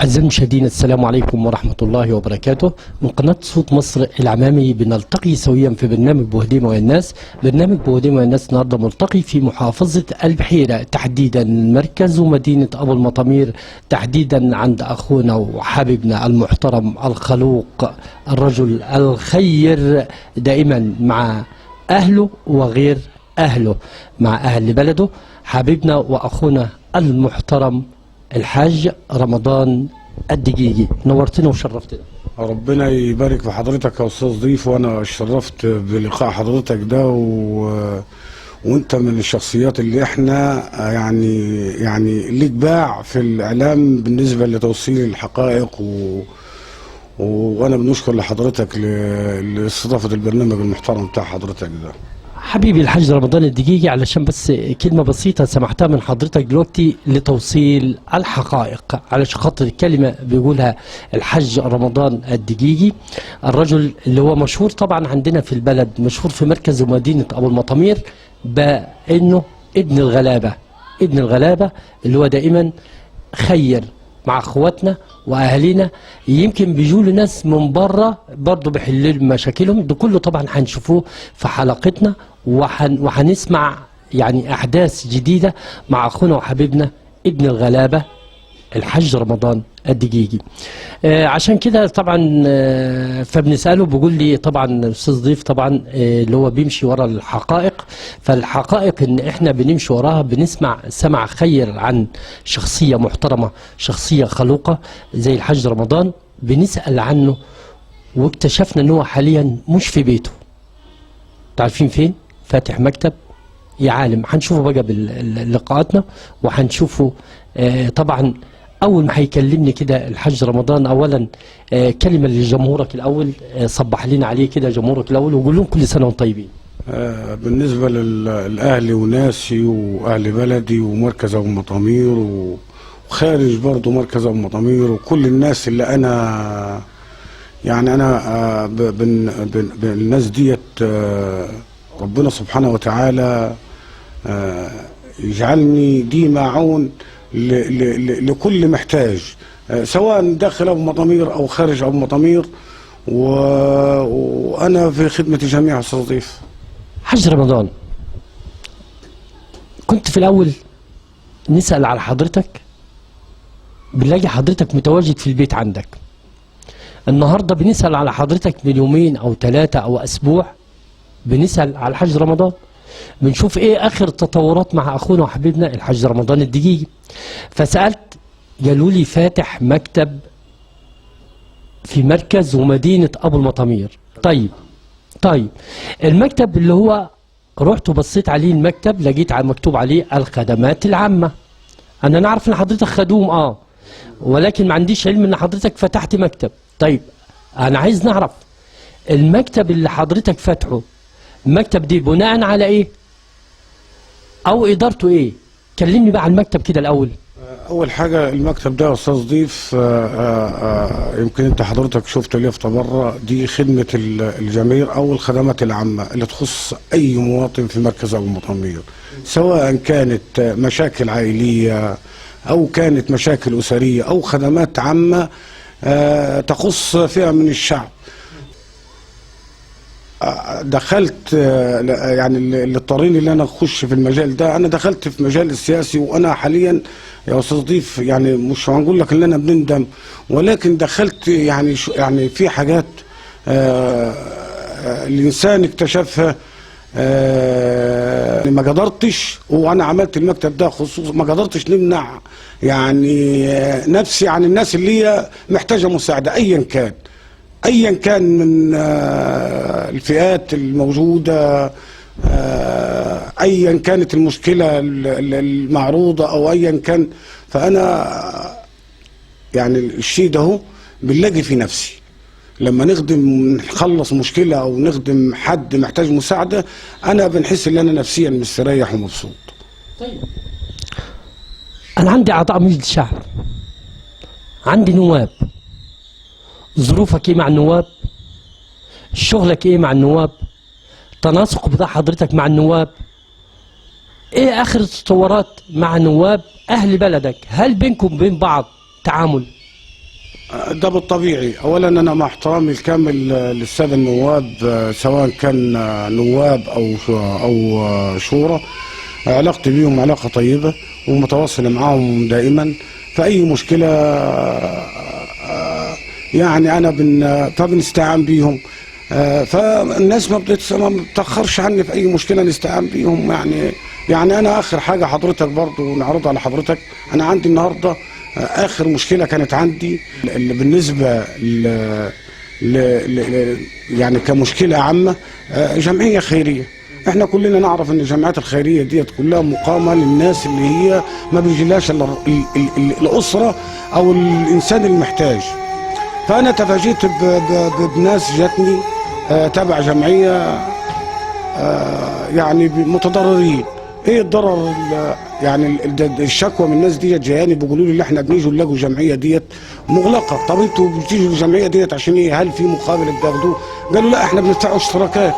أعزائي المشاهدين، السلام عليكم ورحمة الله وبركاته. من قناة صوت مصر العمامي بنلتقي سويا في برنامج بوهديمة والناس. برنامج بوهديمة والناس النهارده ملتقي في محافظة البحيرة، تحديدا مركز ومدينة أبو المطامير، تحديدا عند أخونا وحبيبنا المحترم الخلوق، الرجل الخير دائما مع أهله وغير أهله، مع أهل بلده، حبيبنا وأخونا المحترم الحاج رمضان الدقيقي. نورتنا وشرفتنا. ربنا يبارك في حضرتك يا استاذ ضيف، وانا اتشرفت بلقاء حضرتك ده وانت من الشخصيات اللي احنا يعني ليك باع في الاعلام بالنسبه لتوصيل الحقائق وانا بنشكر لحضرتك لاستضافه البرنامج المحترم بتاع حضرتك ده. حبيبي الحاج رمضان الدقيقي، علشان بس كلمة بسيطة سمعتها من حضرتك دلوقتي لتوصيل الحقائق، علشان خاطر الكلمة بيقولها الحاج رمضان الدقيقي، الرجل اللي هو مشهور طبعا عندنا في البلد، مشهور في مركز ومدينة أبو المطامير بأنه ابن الغلابة. ابن الغلابة اللي هو دائما خير مع اخواتنا واهالينا. يمكن بيجوا له ناس من بره برضه بيحلوا مشاكلهم، ده كله طبعا هنشوفوه في حلقتنا، وهنسمع يعني احداث جديده مع اخونا وحبيبنا ابن الغلابه الحاج رمضان الدقيقي. عشان كده طبعا فبنساله، بيقول لي طبعا استاذ ضيف طبعا اللي هو بيمشي ورا الحقائق، فالحقائق ان احنا بنمشي وراها، بنسمع سمع خير عن شخصيه محترمه، شخصيه خلوقه زي الحاج رمضان، بنسال عنه واكتشفنا ان هو حاليا مش في بيته. تعرفين فين؟ فاتح مكتب يا عالم. هنشوفه بقى بلقاءاتنا، وهنشوفه طبعا. اول ما هيكلمني كده الحاج رمضان، اولا كلمه لجمهورك الاول، صبح لنا عليه كده جمهورك الاول، وقول لهم كل سنه وانتم طيبين. بالنسبه لاهلي وناسي واهل بلدي ومركز ابو المطامير وخارج برضه مركز ابو المطامير، وكل الناس اللي انا يعني انا الناس ديت ربنا سبحانه وتعالى يجعلني دي معون لكل محتاج، سواء داخل ابو مطامير او خارج ابو مطامير، وانا في خدمه جميع استاذ ضيف. حاج رمضان، كنت في الاول نسال على حضرتك، بنلاقي حضرتك متواجد في البيت عندك. النهارده بنسال على حضرتك من يومين او ثلاثه او اسبوع، بنسال على الحاج رمضان، بنشوف ايه اخر التطورات مع اخونا وحبيبنا الحاج رمضان الدقيقي. فسالت، قالوا لي فاتح مكتب في مركز ومدينه ابو المطامير. طيب المكتب اللي هو رحت وبصيت عليه، المكتب لقيت مكتوب عليه الخدمات العامه. انا نعرف ان حضرتك خدوم ولكن ما عنديش علم ان حضرتك فتحت مكتب. طيب انا عايز نعرف المكتب اللي حضرتك فاتحه، المكتب دي بناء على ايه او ادارته ايه؟ كلمني بقى عن المكتب كده الاول. اول حاجه المكتب ده يا استاذ ضيف، يمكن انت حضرتك شفت اليافطه بره دي، خدمه الجماهير او الخدمات العامه اللي تخص اي مواطن في مركز ابو المطامير، سواء كانت مشاكل عائليه او كانت مشاكل اسريه او خدمات عامه تخص فئه من الشعب. دخلت يعني اللي اضطريني ان انا اخش في المجال ده، انا دخلت في مجال السياسي، وانا حاليا يا استاذ ضيف يعني مش هنقول لك ان انا بنندم، ولكن دخلت يعني في حاجات الانسان اكتشفها ما قدرتش، وانا عملت المكتب ده خصوصا ما قدرتش نمنع يعني نفسي عن الناس اللي هي محتاجه مساعده ايا كان من الفئات الموجوده، ايا كانت المشكله المعروضه او ايا كان. فانا يعني الشيء ده هو بنلاقي في نفسي لما نخلص مشكله او نخدم حد محتاج مساعده، انا بنحس ان انا نفسيا مستريح ومبسوط. طيب انا عندي اعضاء مجلس الشعب، عندي نواب، ظروفك ايه مع النواب؟ شغلك ايه مع النواب؟ تناسق بتاع حضرتك مع النواب؟ ايه اخر التطورات مع نواب اهل بلدك؟ هل بينكم وبين بعض تعامل؟ ده بالطبيعي. اولا انا مع احترامي الكامل للساده النواب، سواء كان نواب او شورى، علاقتي بيهم علاقه طيبه ومتواصل معاهم دائما. فاي مشكله يعني انا فبنستعان بيهم. فالناس ما بتتاخرش عني في اي مشكله نستعان بيهم. يعني انا اخر حاجه حضرتك برضو نعرضها على حضرتك، انا عندي النهارده اخر مشكله كانت عندي اللي بالنسبه يعني كمشكله عامه، جمعيه خيريه. احنا كلنا نعرف ان الجمعيات الخيريه ديت كلها مقامه للناس اللي هي ما بيجيلهاش الا الاسره او الانسان المحتاج. فانا تفاجئت بناس جاتني تبع جمعيه يعني متضررين. ايه الضرر؟ يعني الشكوى من الناس ديت جاياني بيقولوا لي اللي احنا بنيجوا نلاقوا الجمعيه ديت مغلقه. طب انتوا بتيجوا الجمعيه ديت عشان ايه؟ هل في مقابل بتاخدوه؟ قالوا لا احنا بندفعوا اشتراكات.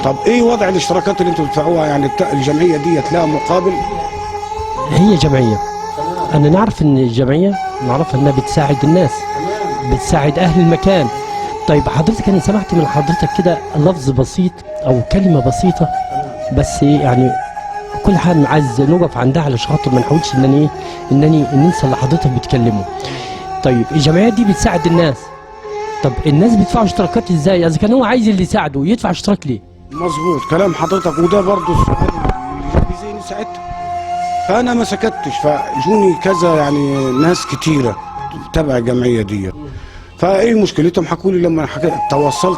طب ايه وضع الاشتراكات اللي انتوا بتدفعوها؟ يعني الجمعيه ديت لها مقابل؟ هي جمعيه، انا نعرف ان الجمعيه نعرفها انها بتساعد الناس، بتساعد اهل المكان. طيب حضرتك انا سمعت من حضرتك كده لفظ بسيط او كلمه بسيطه، بس يعني كل حاجه عايز نقف عندها على خاطر ما نحاولش انني ننسى اللي حضرتك بتكلمه. طيب الجمعيات دي بتساعد الناس، طب الناس بيدفعوا اشتراكات ازاي؟ اذا كان هو عايز اللي يساعده يدفع اشتراك ليه؟ مظبوط كلام حضرتك، وده برضه السؤال اللي بيزيني ساعتها. فانا ما سكتش، فجوني كذا يعني ناس كتيره تبع الجمعيه دي. فايه مشكلتهم؟ حكوا لي لما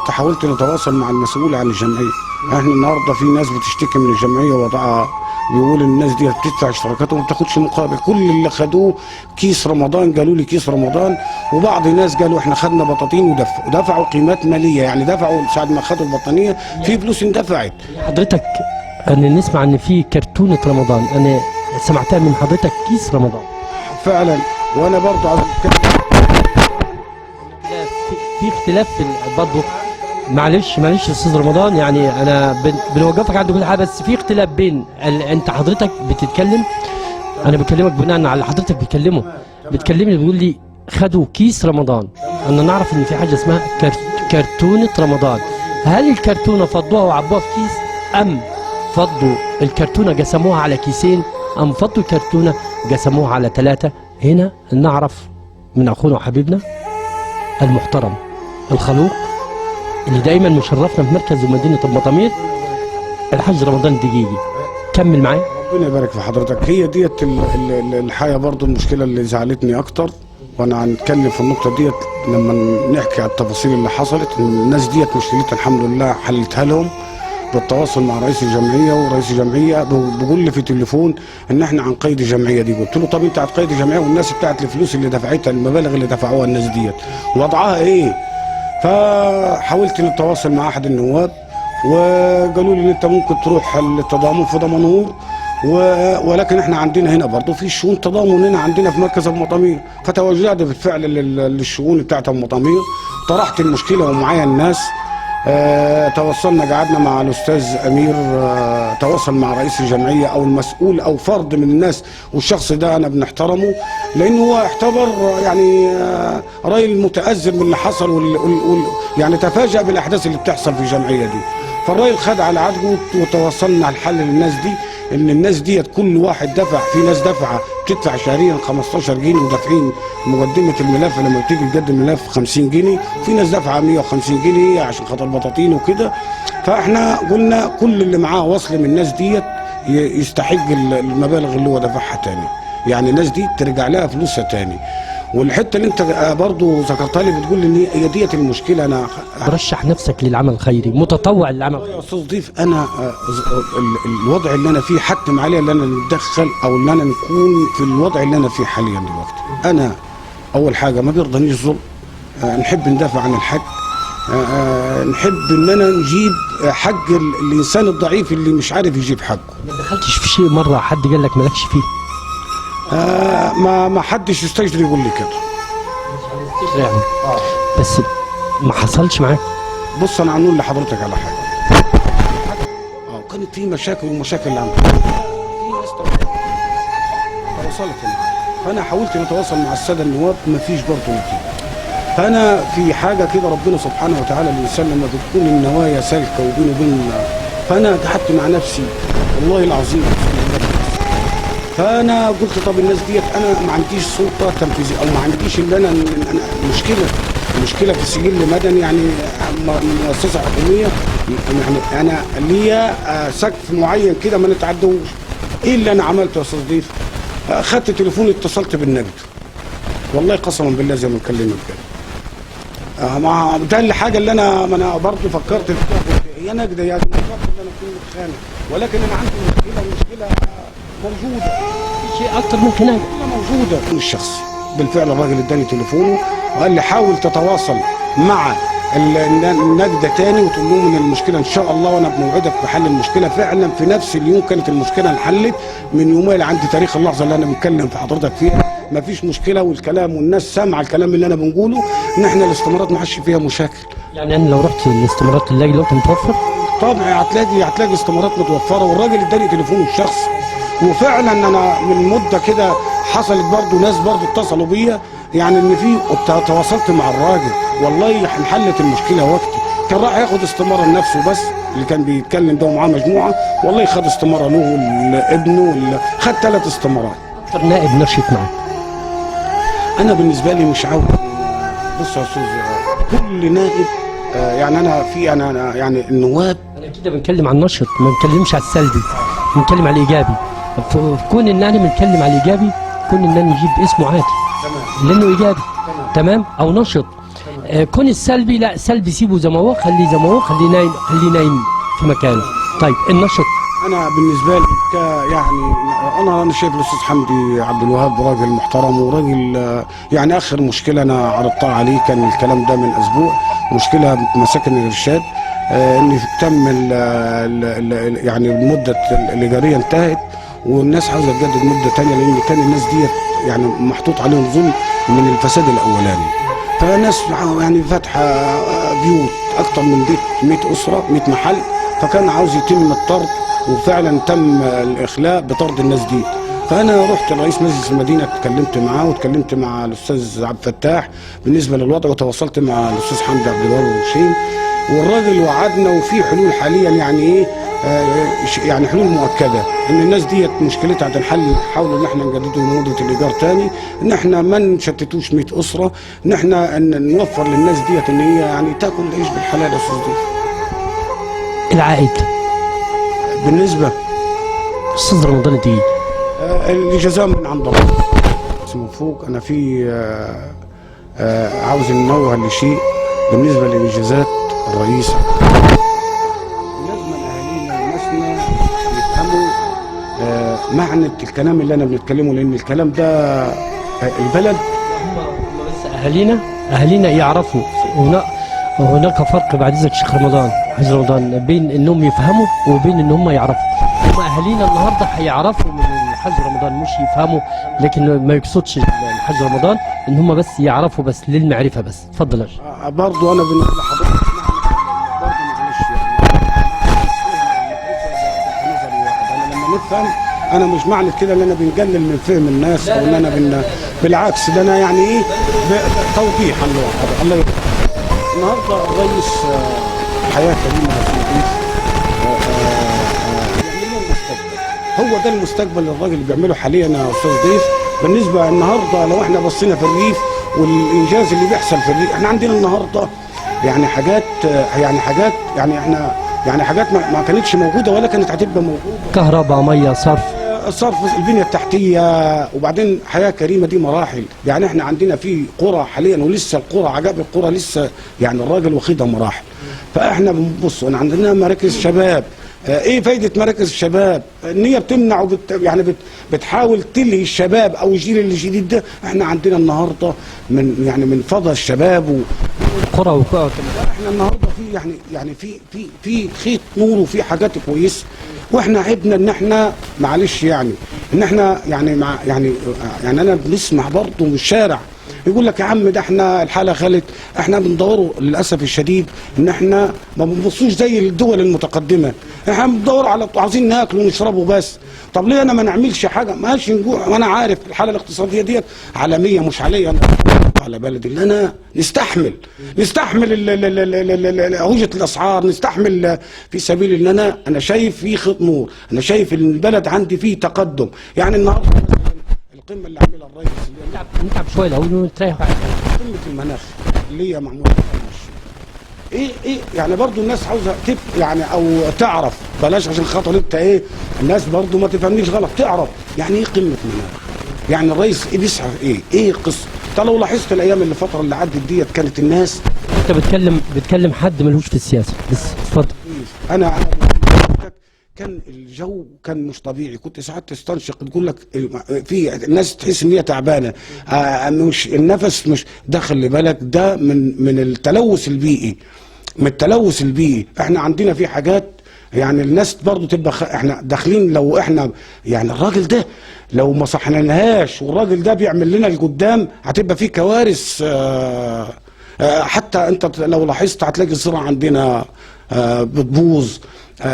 حاولت نتواصل مع المسؤول عن الجمعيه. احنا النهارده في ناس بتشتكي من الجمعيه وضعها، بيقول الناس دي بتدفع اشتراكات وما بتاخدش مقابل. كل اللي خدوه كيس رمضان، قالوا لي كيس رمضان، وبعض الناس قالوا احنا خدنا بطاطين ودفعوا قيمات ماليه، يعني دفعوا ساعه ما خدوا البطانيه في فلوس اندفعت. حضرتك انا نسمع ان في كرتونه رمضان، انا سمعتها من حضرتك كيس رمضان فعلا. وانا برضه عاوز في اختلاف برضه. معلش يا استاذ رمضان، يعني انا بنوقفك عند كل حاجه، بس في اختلاف بين انت حضرتك بتتكلم، انا بكلمك بناء على اللي حضرتك بتكلمني بتقول لي خدوا كيس رمضان. انا نعرف ان في حاجه اسمها كرتونه رمضان. هل الكرتونه فضوها وعبوها في كيس، ام فضوا الكرتونه قسموها على كيسين، ام فضوا الكرتونه قسموها على 3؟ هنا نعرف من اخونا وحبيبنا المحترم الخلوق اللي دايما مشرفنا في مركز ومدينه المطامير، الحاج رمضان الدقيقي. كمل معايا. ربنا يبارك في حضرتك. هي ديت الحقيقه برضو المشكله اللي زعلتني اكتر، وانا هنتكلم في النقطه ديت لما نحكي على التفاصيل اللي حصلت. الناس ديت مشكلتها الحمد لله حلتها لهم بالتواصل مع رئيس الجمعيه، ورئيس الجمعيه بيقول لي في تليفون ان احنا هنقيد الجمعيه دي. قلت له طب انت هتقيد الجمعيه والناس بتاعت الفلوس اللي دفعتها، المبالغ اللي دفعوها الناس ديت وضعها ايه؟ فحاولت نتواصل مع احد النواب وقالوا لي انت ممكن تروح التضامن في دمنهور، ولكن احنا عندنا هنا برضه في شؤون تضامن هنا عندنا في مركز المطامير. فتوجهت بالفعل للشؤون بتاعت المطامير، طرحت المشكله ومعايا الناس. توصلنا، قعدنا مع الاستاذ امير، تواصل مع رئيس الجمعيه او المسؤول او فرد من الناس، والشخص ده انا بنحترمه لانه هو اعتبر يعني راجل متاثر من اللي حصل يعني تفاجأ بالاحداث اللي بتحصل في الجمعيه دي. فالراجل خد على عاتقه وتوصلنا الحل للناس دي، ان الناس ديت كل واحد دفع. في ناس دفعه بتدفع شهريا 15 جنيه ودافعين مقدمه الملف لما بتيجي تقدم الملف 50 جنيه، وفي ناس دفعه 150 جنيه عشان خاطر البطاطين وكده. فاحنا قلنا كل اللي معاه وصل من الناس ديت يستحق المبالغ اللي هو دفعها تاني، يعني الناس دي ترجع لها فلوسها تاني. والحته اللي انت برضه ذكرتها لي بتقول ان هي ديت المشكله. انا رشح نفسك للعمل الخيري، متطوع للعمل الخيري. يا استاذ ضيف، انا الوضع اللي انا فيه حتم عليه ان انا نتدخل او ان انا نكون في الوضع اللي انا فيه حاليا دلوقتي. انا اول حاجه ما بيرضانيش ظلم، نحب ندافع عن الحق، نحب اننا نجيب حق الانسان الضعيف اللي مش عارف يجيب حقه. ما دخلتش في شيء مره حد قال لك مالكش فيه؟ ما حدش يستجري يقول لي كده يعني. بس ما حصلش معاك؟ بص انا هنقول لحضرتك على حاجه. كانت في مشاكل ومشاكل اللي عندنا، في ناس تواصلت معايا، فانا حاولت نتواصل مع الساده النواب، ما فيش برضه نتيجه. فانا في حاجه كده ربنا سبحانه وتعالى الانسان لما بتكون النوايا سالكه وبينه وبين، فانا قعدت مع نفسي والله العظيم. فانا قلت طب الناس ديت انا ما عنديش سلطه تنفيذيه او ما عنديش اللي انا مشكله في سجل مدني يعني مؤسسه حكوميه، يعني انا ليا سقف معين كده ما نتعدوش. ايه اللي انا عملته يا استاذ ضيف؟ خدت تليفون اتصلت بالنجد، والله قسما بالله زي ما بكلمك كده. مع ده الحاجه اللي انا برضه فكرت فيها يا نجد يا فكرت ان انا اكون متخانق، ولكن انا عندي مشكله موجوده، شيء اكتر من خناقه موجوده. الشخص بالفعل الراجل اداني تليفونه وقال لي حاول تتواصل مع النجدة تاني وتقول لهم ان المشكله ان شاء الله وانا بموعدك بحل المشكله. فعلا في نفس اليوم كانت المشكله انحلت. من يومين عندي تاريخ اللحظه اللي انا بتكلم في حضرتك فيها مفيش مشكله، والكلام والناس سامعه الكلام اللي انا بنقوله ان احنا الاستمارات ما حدش فيها مشاكل. يعني انا لو رحت الاستمارات تلاقي الوقت متوفر؟ طبعا هتلاقي استمارات متوفره. والراجل اداني تليفونه الشخصي، وفعلا انا من مده كده حصلت برضه ناس برضه اتصلوا بيا يعني ان في تواصلت مع الراجل والله انحلت المشكله وقتي. كان راح ياخد استماره لنفسه بس اللي كان بيتكلم ده ومعاه مجموعه، والله خد استماره له لابنه، خد 3 استمارات. اكتر نائب نشط معك؟ انا بالنسبه لي مش عاوز. بص يا استاذ، كل نائب يعني انا يعني النواب، انا كده بنتكلم عن النشط ما بنتكلمش على السلبي، بنتكلم على الايجابي. كون ان انا بنتكلم على الايجابي كون ان انا نجيب اسمه عادي لانه ايجابي تمام او نشط. كون السلبي لا، سلبي سيبه زي ما هو، خليه زي ما هو، خليه نايم في مكانه. طيب النشط انا بالنسبه لي يعني انا شايف الاستاذ حمدي عبد الوهاب راجل محترم وراجل يعني. اخر مشكله انا عرضتها عليه كان الكلام ده من اسبوع، مشكله مساكن الارشاد ان تم يعني المده الايجاريه انتهت والناس عاوزه تجدد مده ثانيه، لان كان الناس ديت يعني محطوط عليهم ظلم من الفساد الاولاني. فالناس يعني فاتحه بيوت اكثر من 100 اسره 100 محل، فكان عاوز يتم الطرد، وفعلا تم الاخلاء بطرد الناس دي. فانا رحت لرئيس مجلس المدينه اتكلمت معاه واتكلمت مع الاستاذ عبد الفتاح بالنسبه للوضع، وتواصلت مع الاستاذ حمدي عبد الوهاب وهشيم، والراجل وعدنا وفي حلول حاليا يعني ايه يعني حلول مؤكده ان الناس ديت مشكلتها هتنحل. نحاول ان احنا نجددوا مده الايجار تاني، ان احنا ما نشتتوش 100 اسره، ان احنا نوفر للناس ديت ان هي يعني تاكل العيش بالحلال. يا استاذ ضيف العائد بالنسبه استاذ رمضان الدقيق الجزاء من عند الله من فوق. انا في عاوز ننوه لشيء بالنسبه لانجازات الرئيس. لازم اهالينا وناسنا يفهموا معنى الكلام اللي انا بنتكلمه، لان الكلام ده البلد بس اهالينا يعرفوا. هناك فرق بعد اذنك شيخ رمضان حاج رمضان بين انهم يفهموا وبين ان هم يعرفوا. هم اهالينا النهارده هيعرفوا من الحاج رمضان مش يفهموا، لكن ما يقصدش الحاج رمضان ان هم بس يعرفوا بس للمعرفه بس. اتفضل. برضه انا بالنسبه لحضرتك برضه معلش يعني لما نفهم، انا مش معنى كده ان انا بنقلل من فهم الناس او ان انا بالعكس، ده انا يعني ايه توضيح. الله يبارك. النهارده الرئيس حياه كريمه هو ده المستقبل اللي الراجل بيعمله حاليا يا استاذ ضيف. بالنسبه النهارده لو احنا بصينا في الريف والانجاز اللي بيحصل في الريف، احنا عندنا النهارده يعني حاجات يعني احنا يعني حاجات ما كانتش موجوده ولا كانت هتبقى موجوده. كهرباء، ميه، صرف، البنيه التحتيه. وبعدين حياه كريمه دي مراحل. يعني احنا عندنا في قرى حاليا ولسه القرى عجائب القرى لسه يعني الراجل واخدها مراحل. فاحنا بنبص ان عندنا مراكز شباب. ايه فايده مراكز الشباب؟ ان هي بتمنع يعني بتحاول تلهي الشباب او الجيل الجديد ده. احنا عندنا النهارده من فضل الشباب قرى وقرى. احنا النهارده في يعني في خيط نور وفي حاجات كويسه، واحنا عبنا ان احنا معلش يعني ان احنا يعني انا بنسمع برضه من الشارع يقول لك يا عم ده احنا الحاله خلت. احنا بندوروا للاسف الشديد ان احنا ما بنبصوش زي الدول المتقدمه. احنا بندور على عايزين ناكل ونشربوا بس. طب ليه انا ما نعملش حاجه؟ ماشي نجوع، وانا عارف الحاله الاقتصاديه ديت عالميه مش عليا انا. على بلدي ان انا نستحمل هوجة الاسعار، نستحمل في سبيل ان انا شايف في خط نور، انا شايف ان البلد عندي فيه تقدم. يعني النهارده القمه اللي عاملها الرئيس اللي هي نتعب شويه الاول ونريح. قمه المناخ اللي هي معموله ايه يعني برضو الناس عاوزه يعني او تعرف، بلاش عشان خاطر انت الناس برضو ما تفهمنيش غلط، تعرف يعني ايه قمه مناخ، يعني الرئيس بيسعى ايه القصه. انت لو لاحظت الايام اللي الفتره اللي عدت ديت كانت الناس، انت بتكلم حد ملوش في السياسه بس اتفضل. انا كان الجو كان مش طبيعي، كنت ساعات تستنشق تقول لك في الناس تحس ان هي تعبانه، مش النفس مش ده، خلي بالك ده من التلوث البيئي، من التلوث البيئي. احنا عندنا في حاجات يعني الناس برضو تبقى احنا داخلين، لو احنا يعني الراجل ده لو ما صحنالهاش والراجل ده بيعمل لنا القدام هتبقى في كوارث. حتى انت لو لاحظت هتلاقي الزراعه عندنا بتبوظ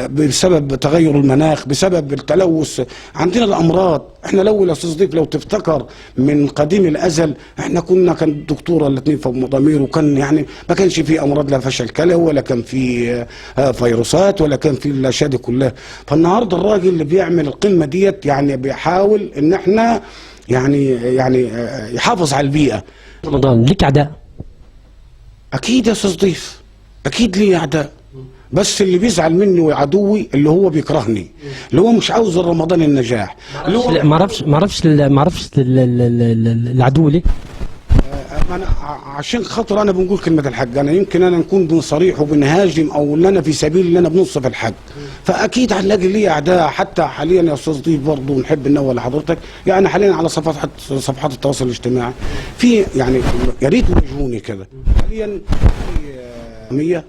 بسبب تغير المناخ، بسبب التلوث. عندنا الامراض، احنا الاول يا استاذ ضيف لو تفتكر من قديم الازل احنا كان الدكتوره الاثنين في ضمير، وكان يعني ما كانش في امراض، لا فشل كلى ولا كان في فيروسات ولا كان في الاشياء دي كلها. فالنهارده الراجل اللي بيعمل القمه ديت يعني بيحاول ان احنا يعني يحافظ على البيئه. رمضان ليك اعداء؟ اكيد يا استاذ ضيف، اكيد لي اعداء، بس اللي بيزعل مني وعدوي اللي هو بيكرهني، اللي هو مش عاوز رمضان النجاح. ما اعرفش العدو ليه؟ انا عشان خاطر انا بنقول كلمه الحق، انا يمكن انا نكون بنصريح وبنهاجم او ان انا في سبيل ان انا بنصف الحق، فاكيد هنلاقي لي اعداء. حتى حاليا يا استاذ ضيف برضه نحب ننوه لحضرتك، يعني حاليا على صفحات التواصل الاجتماعي في يعني يا ريت يواجهوني كده حاليا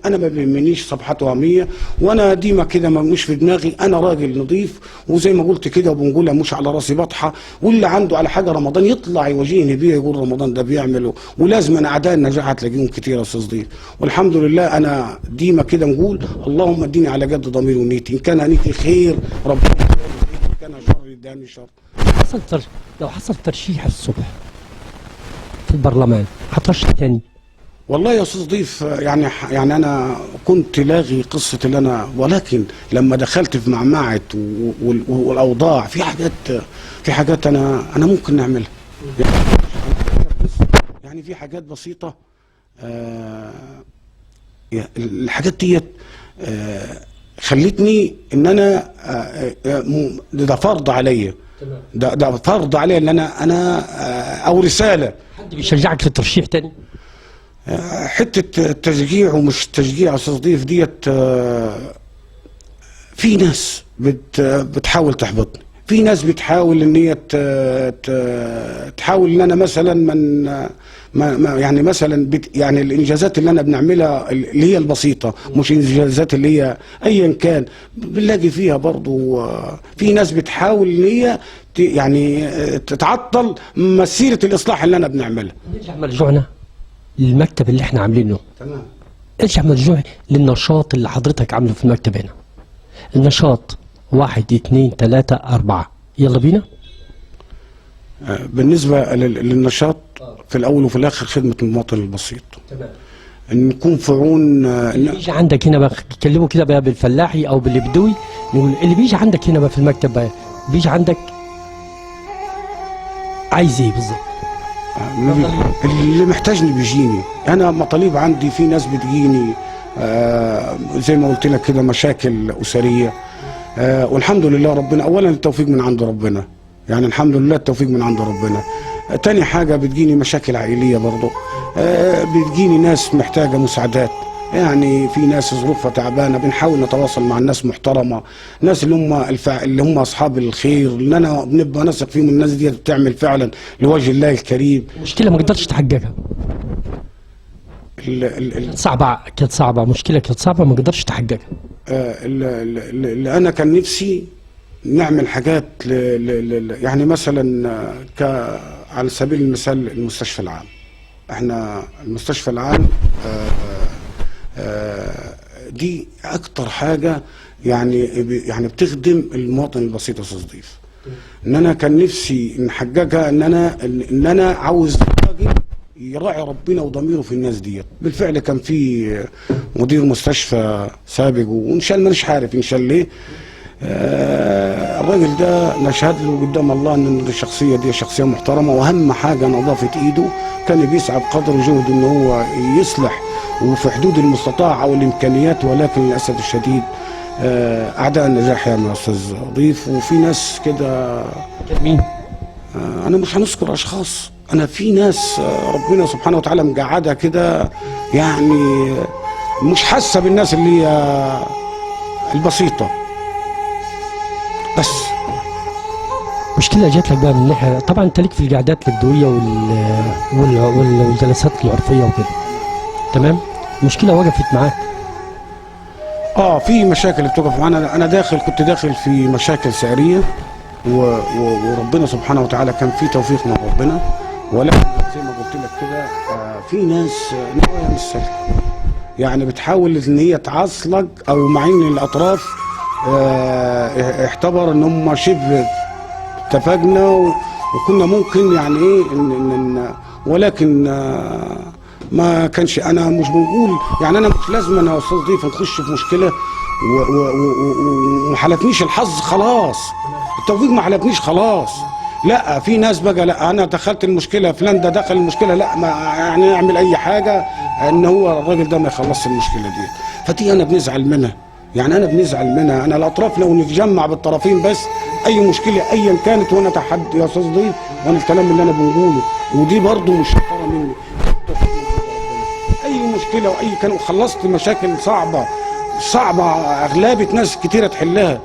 انا ما بيهمنيش صفحات وهميه، وانا ديما كده مش في دماغي، انا راجل نظيف وزي ما قلت كده وبنقولها مش على راسي بطحه، واللي عنده على حاجه رمضان يطلع يواجهني بيها يقول رمضان ده بيعمله، ولازم انا اعداء النجاح هتلاقيهم كتير يا استاذ ضيف. والحمد لله انا ديما كده نقول اللهم اديني على قد ضميري ونيتي، ان كان نيتي خير ربنا يخير، ان كان شر اداني شر. لو حصل ترشيح الصبح في البرلمان هترشح تاني؟ والله يا استاذ ضيف يعني انا كنت لاغي قصه اللي انا، ولكن لما دخلت في معمعه والاوضاع في حاجات انا ممكن نعملها، يعني في حاجات بسيطه. الحاجات ديت خلتني ان انا ده فرض عليا، ده فرض عليا ان انا او رساله. حد بيشجعك في الترشيح تاني؟ حته التشجيع ومش تشجيع يا استاذ ضيف ديت، في ناس بتحاول تحبطني، في ناس بتحاول ان هي تحاول ان انا مثلا يعني مثلا يعني الانجازات اللي انا بنعملها اللي هي البسيطه، مش الانجازات اللي هي ايا كان بنلاقي فيها برضو في ناس بتحاول ان هي يعني تتعطل مسيره الاصلاح اللي انا بنعملها. نرجع مرجوعنا للمكتب اللي احنا عاملينه. تمام. ارجع مرجوع للنشاط اللي حضرتك عامله في المكتب هنا. النشاط 1 2 3 4 يلا بينا. بالنسبه للنشاط في الاول وفي الاخر خدمه المواطن البسيط. تمام. ان نكون في عون اللي بيجي عندك هنا بقى تكلمه كده بقى بالفلاحي او بالبدوي، نقول اللي بيجي عندك هنا بقى في المكتب بقى بيجي عندك عايز ايه بالظبط؟ اللي محتاجني بيجيني، انا مطالب عندي، في ناس بتجيني زي ما قلت لك كده مشاكل اسريه، والحمد لله ربنا اولا التوفيق من عند ربنا، يعني الحمد لله التوفيق من عند ربنا. تاني حاجه بتجيني مشاكل عائليه برضه، بتجيني ناس محتاجه مساعدات، يعني في ناس ظروفها تعبانه بنحاول نتواصل مع الناس محترمه، ناس اللي هم اصحاب الخير اللي انا بنبقى نثق فيهم، الناس دي بتعمل فعلا لوجه الله الكريم. مشكله ما قدرتش تحققها. كانت صعبه مشكله كانت صعبه ما قدرتش تحققها. اللي انا كان نفسي نعمل حاجات يعني مثلا على سبيل المثال المستشفى العام. احنا المستشفى العام دي اكتر حاجه يعني بتخدم المواطن البسيط يا استاذ ضيف. ان انا كان نفسي نحققها، ان انا عاوز راجل يراعي ربنا وضميره في الناس ديت. بالفعل كان في مدير مستشفى سابق وان شاء الله مش عارف ان شاء الله ليه، الراجل ده نشهد له قدام الله ان الشخصيه دي شخصيه محترمه، واهم حاجه نظافه ايده. كان بيسعى بقدر جهده ان هو يصلح وفي حدود المستطاع او الامكانيات، ولكن للاسف الشديد اعداء النجاح يا استاذ ضيف. وفي ناس كده، مين؟ انا مش هنذكر اشخاص، انا في ناس ربنا سبحانه وتعالى مقعدها كده، يعني مش حاسه بالناس اللي هي البسيطه بس. مشكلة جات لك بقى من ناحية، طبعا انت ليك في القعدات البدوية والجلسات العرفية وكده، تمام؟ مشكلة وقفت معاك؟ في مشاكل بتقف معانا. انا كنت داخل في مشاكل سعريه وربنا سبحانه وتعالى كان في توفيق من ربنا، ولكن زي ما قلت لك كده في ناس نوايا مش سالكه، يعني بتحاول ان هي تعصلك او معين الاطراف. اعتبر ان هم شبه اتفقنا وكنا ممكن يعني ايه ولكن ما كانش. انا مش بنقول يعني انا مش لازم انا يا استاذ ضيف نخش في مشكله وما حلفنيش الحظ خلاص، التوفيق ما حلفنيش خلاص. لا، في ناس بقى لا انا دخلت المشكله، فلان ده دخل المشكله، لا ما يعني نعمل اي حاجه ان هو الراجل ده ما يخلصش المشكله دي. فدي انا بنزعل منها، يعني انا بنزعل منها. انا الاطراف لو نتجمع بالطرفين بس اي مشكله ايا كانت، وانا تحدي يا استاذ ضيف، وانا الكلام اللي انا بنقوله ودي برضه مش شطاره مني. اي مشكله واي كان وخلصت مشاكل صعبه اغلبيه ناس كتيره تحلها،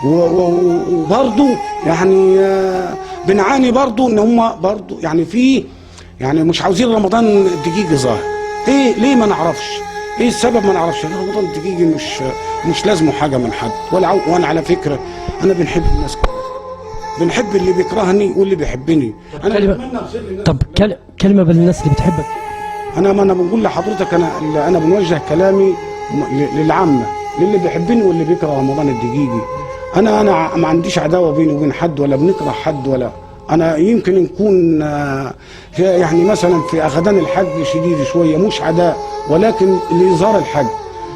وبرضه يعني بنعاني برضه ان هم برضه يعني في يعني مش عاوزين رمضان الدقيقي ظاهر. ايه ليه ما نعرفش؟ ايه السبب ما نعرفش؟ رمضان الدقيقي مش لازمه حاجه من حد وانا على فكره انا بنحب الناس كلها، بنحب اللي بيكرهني واللي بيحبني. انا طب كلمه بالناس اللي بتحبك. انا بقول لحضرتك، انا بنوجه كلامي للعامه، للي بيحبني واللي بيكره رمضان الدقيقي. انا ما عنديش عداوه بيني وبين حد ولا بنكره حد، ولا انا يمكن نكون يعني مثلا في اخدان الحج شديد شويه، مش عداء ولكن لإظهار الحج.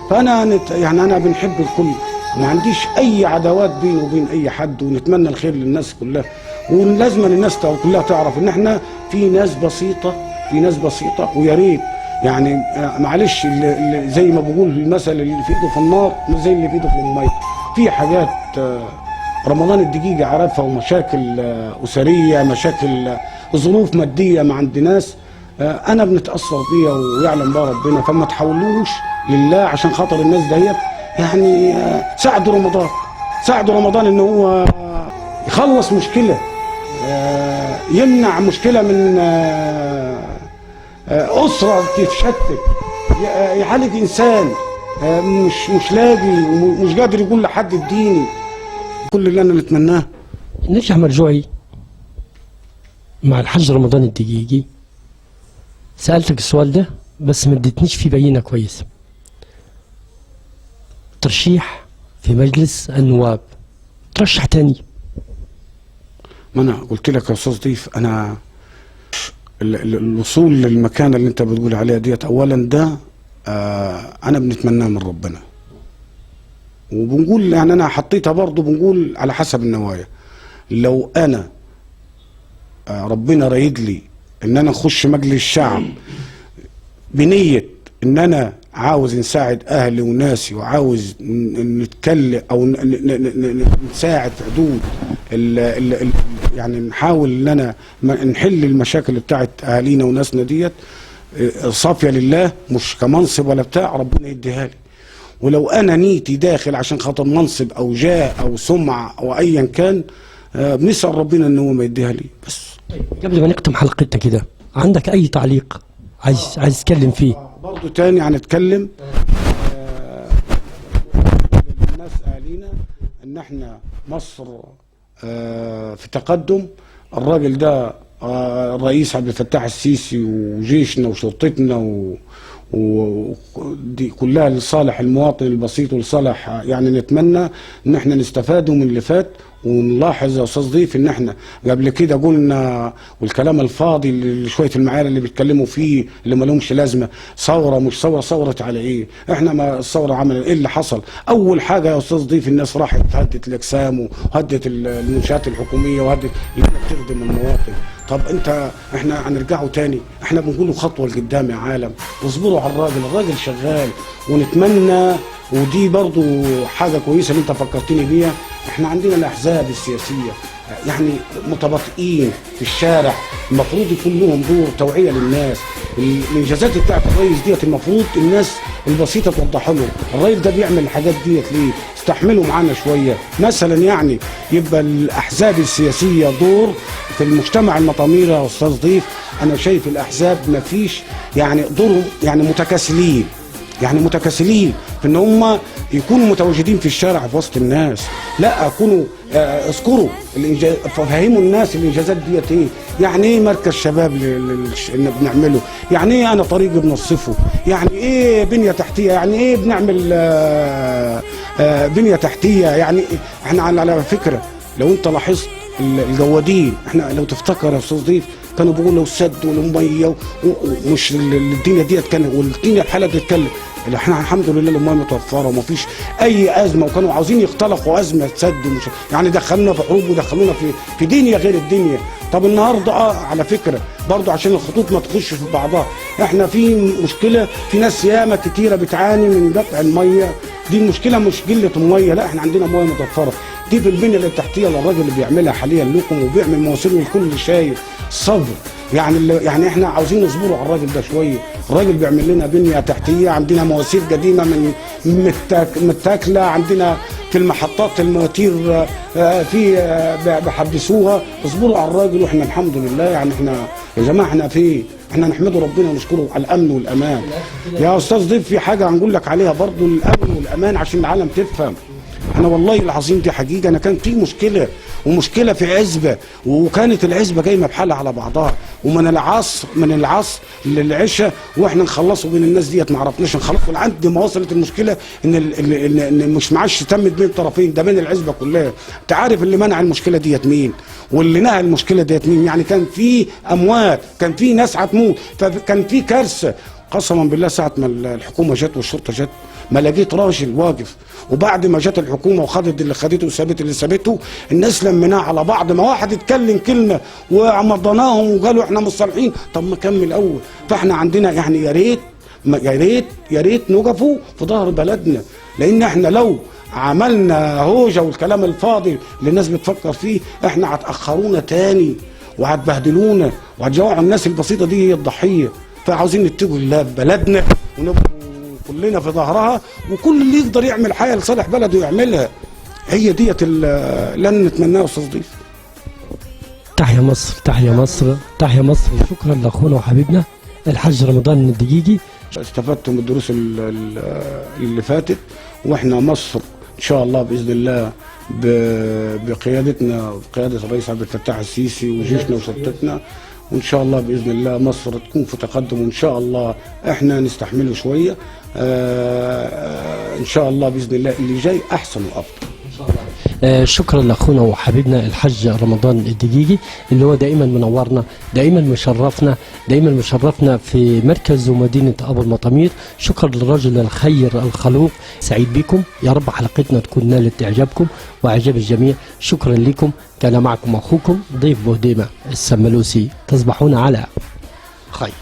فانا يعني انا بنحب الكل، ما عنديش اي عداوات بيني وبين اي حد، ونتمنى الخير للناس كلها. ولازم الناس كلها تعرف ان احنا في ناس بسيطه، ويا ريت يعني معلش اللي زي ما بقول المثل، اللي في ايده في النار مش زي اللي في ايده في الميه. في حاجات رمضان الدقيقي عارفها، ومشاكل اسريه، مشاكل ظروف ماديه ما عند ناس انا بنتاثر بيها ويعلم بها ربنا. فما تحاولوش لله عشان خاطر الناس ديت، يعني ساعدوا رمضان ان هو يخلص مشكله، يمنع مشكله من اسره تتشتت، يعالج انسان مش لاقي ومش قادر يقول لحد اديني. كل اللي انا نتمناه نجح مرجوعي مع الحج رمضان الدقيقي. سألتك السؤال ده بس ما اديتنيش فيه بينة كويسة. ترشيح في مجلس النواب، ترشح تاني. ما انا قلت لك يا استاذ ضيف، انا الوصول للمكانه اللي انت بتقول عليها ديت اولا ده انا بنتمناه من ربنا، وبنقول يعني انا حطيتها برضه بنقول على حسب النوايا. لو انا ربنا رايد لي ان انا اخش مجلس الشعب بنيه ان انا عاوز نساعد اهلي وناسي، وعاوز نتكلم او نساعد في حدود يعني نحاول ان انا نحل المشاكل بتاعت اهالينا وناسنا ديت صافيه لله، مش كمنصب ولا بتاع، ربنا يديها لي. ولو انا نيتي داخل عشان خاطر منصب او جاه او سمعه او ايا كان، بنسال ربنا ان هو ما يديها لي بس. قبل ما نختم حلقتنا كده، عندك اي تعليق عايز تتكلم فيه؟ برضه تاني هنتكلم الناس اهالينا ان احنا مصر في تقدم. الراجل ده الرئيس عبد الفتاح السيسي وجيشنا وشرطتنا ودي كلها لصالح المواطن البسيط ولصالح، يعني نتمنى ان احنا نستفادوا من اللي فات ونلاحظ يا استاذ ضيف ان احنا قبل كده قلنا، والكلام الفاضي اللي شويه المعايير اللي بيتكلموا فيه اللي ما لهمش لازمه، ثوره مش ثوره، ثورت على ايه؟ احنا ما الثوره عملت ايه اللي حصل؟ اول حاجه يا استاذ ضيف الناس راحت هدت الاجسام وهدت المنشات الحكوميه وهدت اللي بتخدم المواطن. طب احنا هنرجعوا تاني، احنا بنقولوا خطوه لقدام يا عالم، اصبروا على الراجل شغال. ونتمنى، ودي برضو حاجه كويسه اللي انت فكرتني بيها، احنا عندنا الاحزاب السياسيه يعني متباطئين في الشارع، المفروض يكون لهم دور توعيه للناس. الانجازات بتاعت الرئيس ديت المفروض الناس البسيطه توضح لهم الراجل ده بيعمل الحاجات ديت ليه، استحملوا معانا شويه مثلا. يعني يبقى الاحزاب السياسيه دور في المجتمع المطامير يا استاذ ضيف. انا شايف الاحزاب ما فيش يعني دورهم، يعني متكاسلين في ان هم يكونوا متواجدين في الشارع في وسط الناس. لا، اكونوا اذكروا فهموا الناس الانجازات ديت ايه، يعني ايه مركز شباب اللي بنعمله، يعني ايه انا طريق بنصفه، يعني ايه بنيه تحتيه، يعني ايه بنعمل بنيه تحتيه. يعني احنا على فكره لو انت لاحظت الجوادين، احنا لو تفتكر يا استاذ ضيف كانوا بيقولوا السد والميه ومش الدنيا ديت كانت، والدنيا بحالها تتكلم. احنا الحمد لله الميه متوفره ومفيش اي ازمه، وكانوا عاوزين يختلقوا ازمه سد ومش يعني دخلونا في حروب ودخلونا في دنيا غير الدنيا. طب النهارده على فكره برضو عشان الخطوط ما تخش في بعضها، احنا في مشكله، في ناس ياما كتيره بتعاني من قطع الميه. دي المشكله مش قله الميه، لا احنا عندنا ميه متوفره. دي في البنيه التحتيه للراجل اللي بيعملها حاليا لكم وبيعمل مواسير والكل شايف صبر. يعني احنا عاوزين نصبروا على الراجل ده شويه. الراجل بيعمل لنا بنيه تحتيه، عندنا مواسير قديمه من متاكله، عندنا في المحطات المواتير بيحدثوها. اصبروا على الراجل واحنا الحمد لله. يعني احنا يا جماعه احنا نحمده ربنا ونشكره على الامن والامان. يا استاذ ضيف في حاجه هنقول لك عليها برضو، الامن والامان عشان العالم تفهم. احنا والله العظيم دي حقيقه، انا كان في مشكله في عزبه، وكانت العزبه جايه بحالها على بعضها، ومن العصر للعشاء واحنا نخلصوا بين الناس ديت ما عرفناش نخلصوا لحد ما وصلت المشكله ان مش معاش تمت بين الطرفين، ده بين العزبه كلها. انت عارف اللي منع المشكله ديت مين؟ واللي نهى المشكله ديت مين؟ يعني كان في اموات، كان في ناس هتموت، فكان في كارثه. قسما بالله ساعه ما الحكومه جت والشرطه جت ما لقيت راجل واقف، وبعد ما جت الحكومه وخدت اللي خدته وسابت اللي سابته، الناس لمناها على بعض، ما واحد اتكلم كلمه وعمضناهم وقالوا احنا مصالحين. طب ما كمل اول. فاحنا عندنا يعني يا ريت نقفوا في ظهر بلدنا، لان احنا لو عملنا هوجه والكلام الفاضي اللي الناس بتفكر فيه، احنا هتاخرونا تاني وهتبهدلونا وهتجوعوا الناس البسيطه دي هي الضحيه. فعاوزين نتقوا الله ببلدنا ونبقوا كلنا في ظهرها، وكل اللي يقدر يعمل حاجه لصالح بلده يعملها. هي ديت اللي نتمناه يا استاذ ضيف. تحيا مصر، تحيا مصر، تحيا مصر. شكرا لاخونا وحبيبنا الحاج رمضان الدقيقي. استفدت من الدروس اللي فاتت، واحنا مصر ان شاء الله باذن الله بقيادتنا وقياده الرئيس عبد الفتاح السيسي وجيشنا وشرطتنا، وان شاء الله باذن الله مصر تكون في تقدم، وان شاء الله احنا نستحمله شويه. ان شاء الله باذن الله اللي جاي احسن وافضل. شكرا لاخونا وحبيبنا الحاج رمضان الدقيقي اللي هو دائما منورنا، دائما مشرفنا في مركز ومدينه ابو المطامير. شكرا للرجل الخير الخلوق. سعيد بكم، يا رب حلقتنا تكون نالت اعجابكم واعجاب الجميع. شكرا لكم، كان معكم اخوكم ضيف بهديمه السملوسي. تصبحون على خير.